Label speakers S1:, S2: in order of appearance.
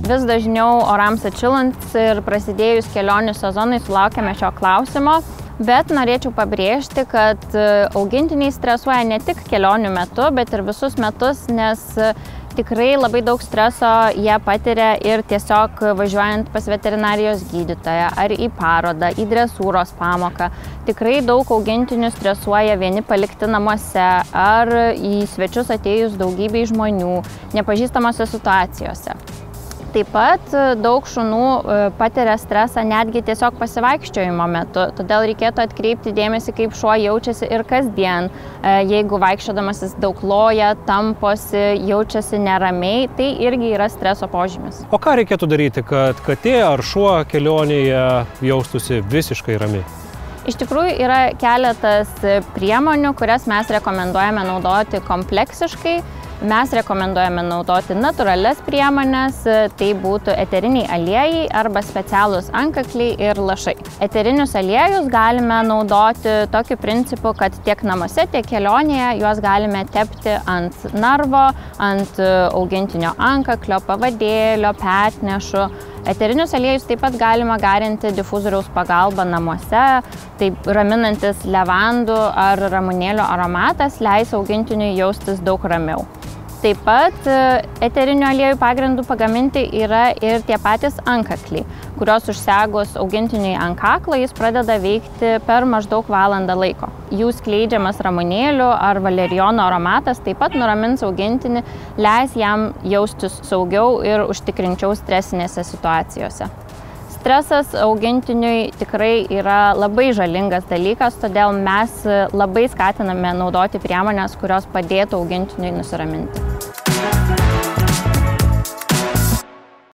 S1: vis dažniau orams atšilant ir prasidėjus kelionių sezonui sulaukiame šio klausimo, bet norėčiau pabrėžti, kad augintiniai stresuoja ne tik kelionių metu, bet ir visus metus, nes tikrai labai daug streso jie patiria ir tiesiog važiuojant pas veterinarijos gydytoją ar į parodą, į dresūros pamoką. Tikrai daug augintinių stresuoja vieni palikti namuose ar į svečius atėjus daugybei žmonių, nepažįstamose situacijose. Taip pat daug šunų patiria stresą netgi tiesiog pasivaikščiojimo metu, todėl reikėtų atkreipti dėmesį, kaip šuo jaučiasi ir kasdien. Jeigu vaikščiodamas jis daug loja, tamposi, jaučiasi neramiai, tai irgi yra streso požymis.
S2: O ką reikėtų daryti, kad katė ar šuo kelionėje jaustųsi visiškai ramiai?
S1: Iš tikrųjų yra keletas priemonių, kurias mes rekomenduojame naudoti kompleksiškai. Mes rekomenduojame naudoti natūralias priemonės, tai būtų eteriniai aliejai arba specialūs antkakliai ir lašai. Eterinius aliejus galime naudoti tokiu principu, kad tiek namuose, tiek kelionėje juos galime tepti ant narvo, ant augintinio antkaklio, pavadėlio, petnešų. Eterinius aliejus taip pat galima garinti difuzoriaus pagalba namuose, taip raminantis levandų ar ramunėlio aromatas leis augintiniui jaustis daug ramiau. Taip pat eterinių aliejų pagrindų pagaminti yra ir tie patys antkakliai, kurios užsegus augintiniui ant kaklo jis pradeda veikti per maždaug valandą laiko. Jų skleidžiamas ramunėlių ar valerijono aromatas taip pat nuramins augintinį, leis jam jaustis saugiau ir užtikrinčiau stresinėse situacijose. Stresas augintiniui tikrai yra labai žalingas dalykas, todėl mes labai skatiname naudoti priemonės, kurios padėtų augintiniui nusiraminti.